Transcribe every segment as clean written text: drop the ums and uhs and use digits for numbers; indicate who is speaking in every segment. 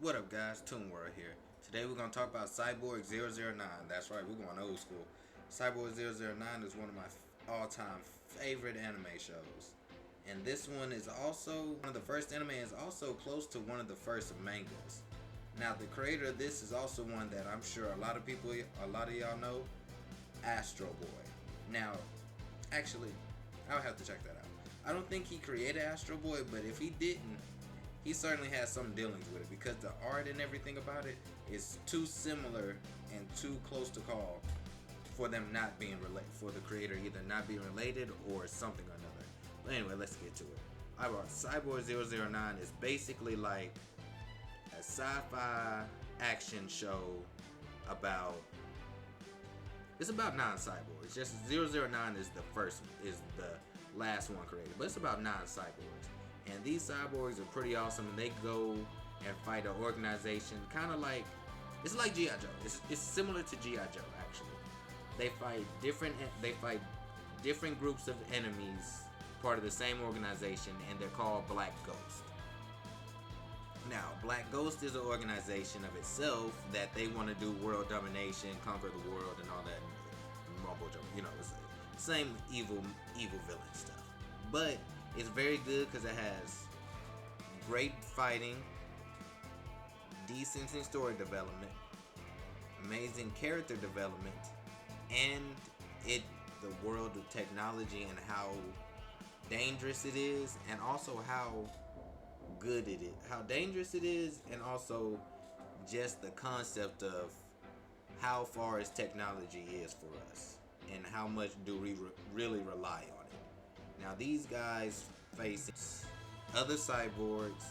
Speaker 1: What up, guys? Toonworld here. Today we're going to talk about Cyborg 009. That's right, we're going old school. Cyborg 009 is one of my all-time favorite anime shows. And this one is also one of the first anime, is also close to one of the first mangas. Now, the creator of this is also one that I'm sure a lot of y'all know, Astro Boy. Now, actually, I'll have to check that out. I don't think he created Astro Boy, but if he didn't, he certainly has some dealings with it because the art and everything about it is too similar and too close to call for them not being related, for the creator either not being related or something or another. But anyway, let's get to it. Alright, Cyborg 009 is basically like a sci-fi action show about, it's about 9 cyborgs. Just 009 is the last one created, but it's about 9 cyborgs. And these cyborgs are pretty awesome, and they go and fight an organization kind of like, it's like G.I. Joe. It's similar to G.I. Joe, actually. They fight different groups of enemies, part of the same organization, and they're called Black Ghost. Now, Black Ghost is an organization of itself that they want to do world domination, conquer the world, and all that mumbo jumbo. You know, it's the same evil villain stuff. But it's very good because it has great fighting, decent story development, amazing character development, and the world of technology and how dangerous it is, and also how good it is. How dangerous it is, and also just the concept of how far its technology is for us, and how much do we really rely on it. Now, these guys face other cyborgs,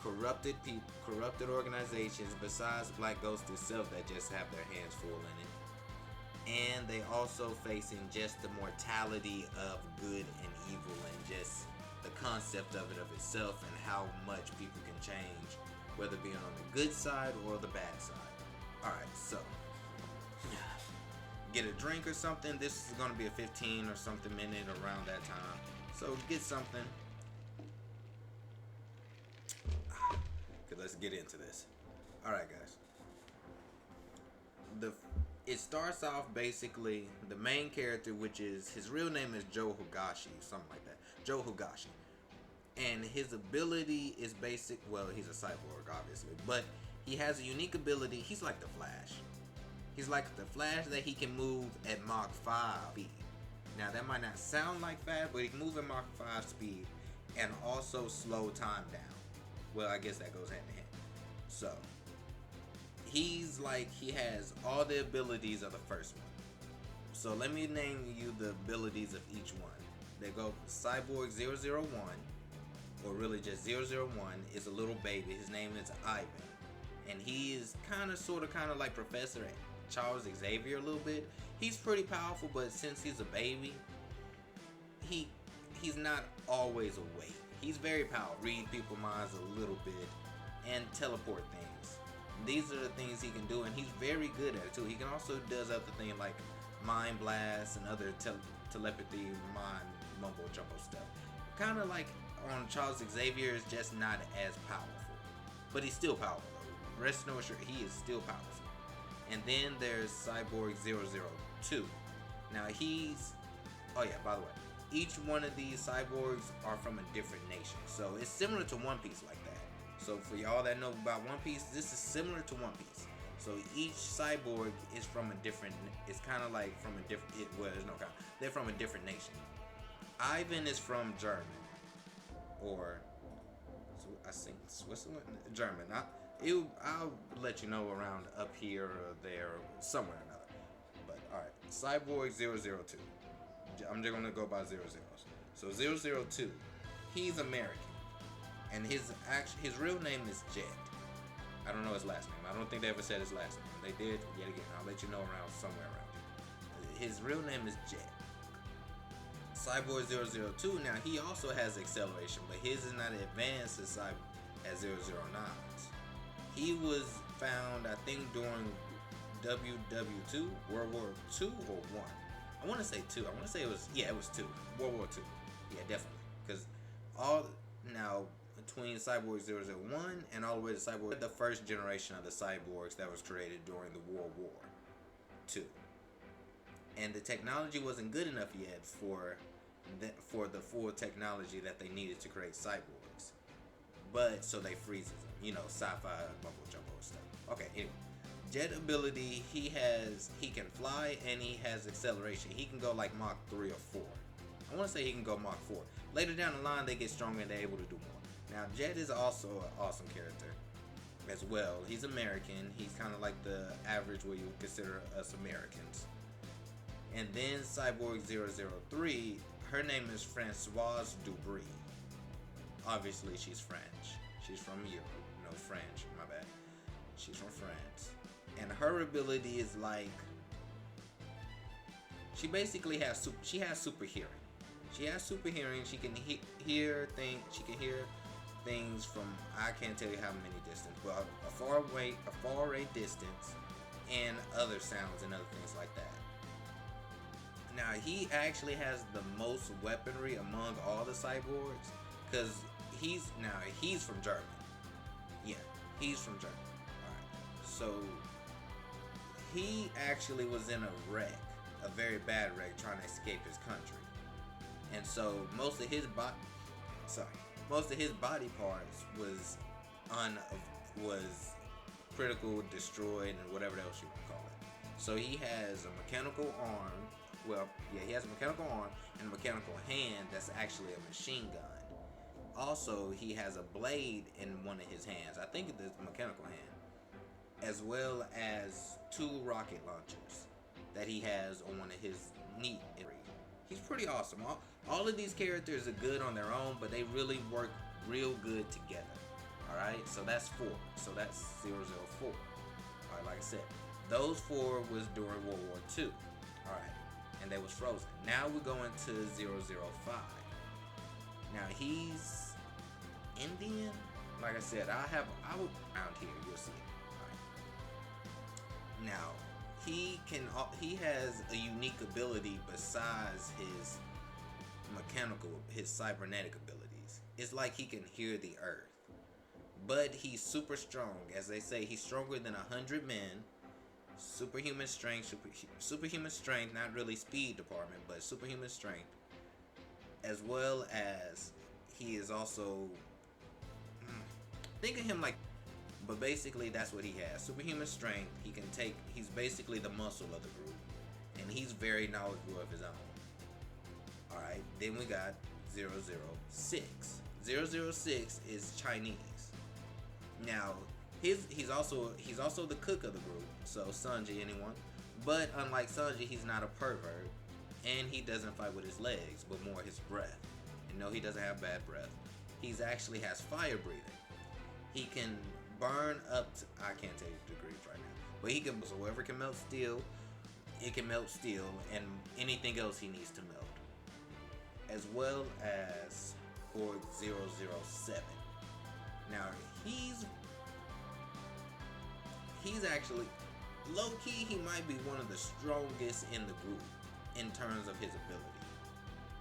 Speaker 1: corrupted people, corrupted organizations besides Black Ghost itself that just have their hands full in it. And they also facing just the mortality of good and evil, and just the concept of it of itself, and how much people can change, whether being on the good side or the bad side. Alright, so get a drink or something. This is going to be a 15 or something minute around that time. So get something. Let's get into this. Alright, guys. It starts off basically, the main character, which is, his real name is Joe Higashi, something like that. Joe Higashi. And his ability is basic, well, he's a cyborg, obviously. But he has a unique ability. He's like the Flash. He's like the Flash that he can move at Mach 5 speed. Now, that might not sound like fast, but he can move at Mach 5 speed and also slow time down. Well, I guess that goes hand in hand. So, he's like, he has all the abilities of the first one. So, let me name you the abilities of each one. They go Cyborg 001, or really just 001, is a little baby. His name is Ivan. And he is kind of like Professor Charles Xavier a little bit. He's pretty powerful, but since he's a baby, he's not always awake. He's very powerful, read people's minds a little bit, and teleport things. These are the things he can do, and he's very good at it too. He can also does other things like mind blasts and other telepathy, mind mumbo jumbo stuff. Kind of like on Charles Xavier, is just not as powerful, but he's still powerful though. Rest assured, he is still powerful. And then there's Cyborg 002. Now oh yeah, by the way, each one of these cyborgs are from a different nation. So it's similar to One Piece like that. So for y'all that know about One Piece, this is similar to One Piece. So each cyborg is from a different, it's kind of like from a different, well, there's no kind, they're from a different nation. Ivan is from German, or I think Switzerland, German. I'll let you know around up here or there, or somewhere or another. But alright, Cyborg 002. I'm just gonna go by 00. So 002, he's American, and his real name is Jet. I don't know his last name. I don't think they ever said his last name. They did, yet again, I'll let you know around somewhere around here. His real name is Jet. Cyborg 002, now he also has acceleration, but his is not advanced as 009's. He was found, I think, during WW2, World War II or 1. I want to say 2. I want to say it was 2. World War II. Yeah, definitely. Because now, between Cyborg 001 and all the way to Cyborg, the first generation of the cyborgs that was created during the World War II. And the technology wasn't good enough yet for the full technology that they needed to create cyborgs. But so they freezes them, sci-fi mumbo jumbo stuff. Okay, anyway. Jet ability, he can fly and he has acceleration. He can go like Mach 3 or 4. I want to say he can go Mach 4. Later down the line, they get stronger and they're able to do more. Now, Jet is also an awesome character as well. He's American. He's kind of like the average what you would consider us Americans. And then Cyborg 003, her name is Françoise Dubry. Obviously, she's French. She's from Europe. No, French, my bad. She's from France. And her ability is like, she basically has super hearing. She has super hearing. She can hear things. She can hear things from, I can't tell you how many distance, but a far away distance, and other sounds and other things like that. Now he actually has the most weaponry among all the cyborgs, because he's from Germany. Yeah, he's from Germany. Alright. So he actually was in a wreck, a very bad wreck, trying to escape his country. And so most of his body parts was critical, destroyed, and whatever else you want to call it. So he has a mechanical arm. Well, yeah, he has a mechanical arm and a mechanical hand that's actually a machine gun. Also, he has a blade in one of his hands. I think it's a mechanical hand. As well as 2 rocket launchers that he has on one of his knee areas. He's pretty awesome. All of these characters are good on their own, but they really work real good together. Alright, so that's 4. So that's 004. Alright, like I said, those 4 was during World War II. Alright, and they was frozen. Now we're going to 005. Now he's Indian. Like I said, I will around here, you'll see it. Alright. Now, he has a unique ability besides his cybernetic abilities. It's like he can hear the earth. But he's super strong. As they say, he's stronger than 100 men. Superhuman strength, not really speed department, but superhuman strength. As well as he is also, think of him like, but basically that's what he has. Superhuman strength. He's basically the muscle of the group. And he's very knowledgeable of his own. Alright, then we got 006. 006 is Chinese. Now, he's also the cook of the group. So Sanji, anyone. But unlike Sanji, he's not a pervert. And he doesn't fight with his legs, but more his breath. And no, he doesn't have bad breath. He's actually has fire breathing. He can burn up to, I can't tell you the degrees right now, but he can, so whoever can melt steel, it can melt steel, and anything else he needs to melt. As well as for 007. Now he's actually low-key, he might be one of the strongest in the group in terms of his ability.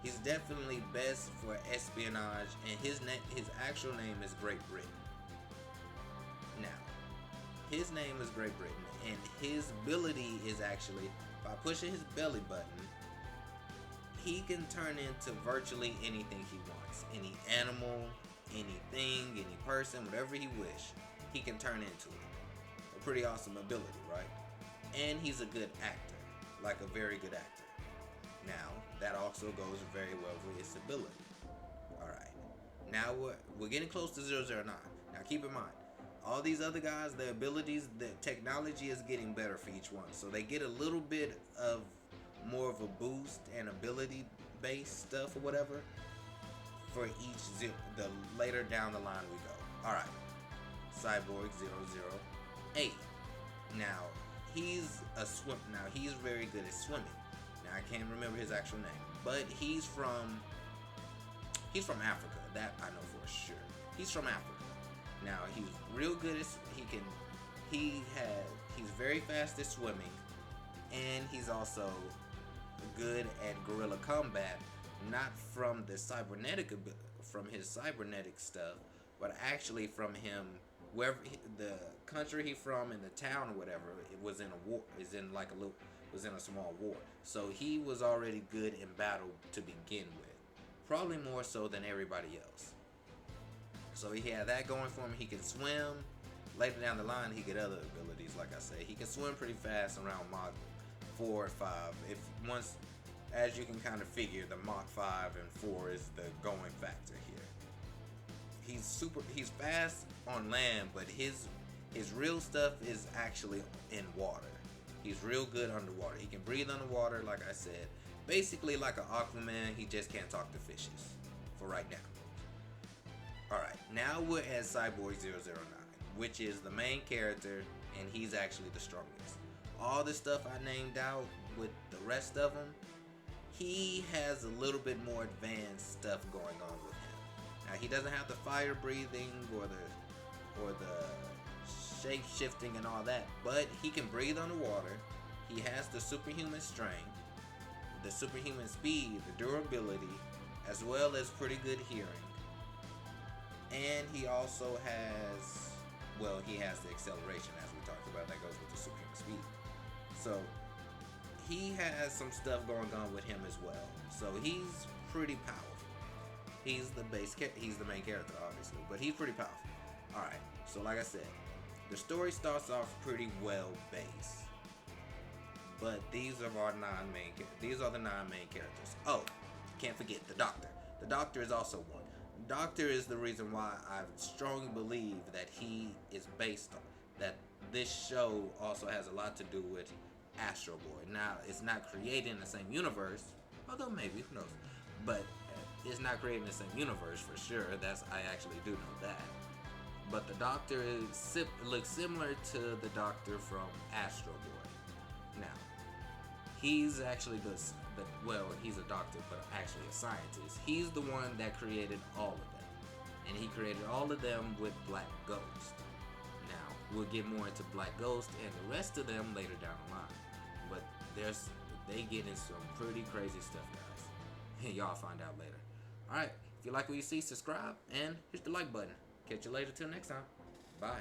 Speaker 1: He's definitely best for espionage, and his actual name is Great Britain. Now, his name is Great Britain, and his ability is actually, by pushing his belly button, he can turn into virtually anything he wants. Any animal, anything, any person, whatever he wish, he can turn into it. A pretty awesome ability, right? And he's a good actor, like a very good actor. Now, that also goes very well with his ability. Alright, now we're getting close to 009. Now keep in mind, all these other guys, their abilities, the technology is getting better for each one. So they get a little bit of more of a boost and ability based stuff or whatever for each the later down the line we go. Alright, Cyborg 008. Now he's very good at swimming. Now I can't remember his actual name, but he's from Africa. That I know for sure. He's from Africa. Now he's real good at he's very fast at swimming, and he's also good at guerrilla combat, not from his cybernetic stuff, but actually from him, wherever the country he from and the town or whatever, it was in a war. Is in like a little was in a small war. So he was already good in battle to begin with, probably more so than everybody else. So he had that going for him. He could swim. Later down the line, he get other abilities. Like I say, he can swim pretty fast around Mach 4 or 5. If once, as you can kind of figure, the Mach 5 and 4 is the going factor here. He's fast on land, but his real stuff is actually in water. He's real good underwater. He can breathe underwater, like I said. Basically like an Aquaman, he just can't talk to fishes for right now. Alright, now we're at Cyborg 009, which is the main character, and he's actually the strongest. All the stuff I named out with the rest of them, he has a little bit more advanced stuff going on with him. Now he doesn't have the fire breathing or the shape shifting and all that, but he can breathe underwater. He has the superhuman strength, the superhuman speed, the durability, as well as pretty good hearing. And he also has, well, he has the acceleration, as we talked about, that goes with the superhuman speed. So he has some stuff going on with him as well. So he's pretty powerful. He's the main character, obviously, but he's pretty powerful. All right. So like I said, the story starts off pretty well based, but these are the 9 main characters. Oh, can't forget the Doctor. The Doctor is also one. The Doctor is the reason why I strongly believe that he is based on that. This show also has a lot to do with Astro Boy. Now, it's not created in the same universe, although maybe, who knows? But it's not created in the same universe for sure. I actually do know that. But the Doctor looks similar to the Doctor from Astro Boy. Now, he's actually he's a doctor, but actually a scientist. He's the one that created all of them. And he created all of them with Black Ghost. Now, we'll get more into Black Ghost and the rest of them later down the line. But they get in some pretty crazy stuff, guys. Y'all find out later. Alright, if you like what you see, subscribe and hit the like button. Catch you later till next time. Bye.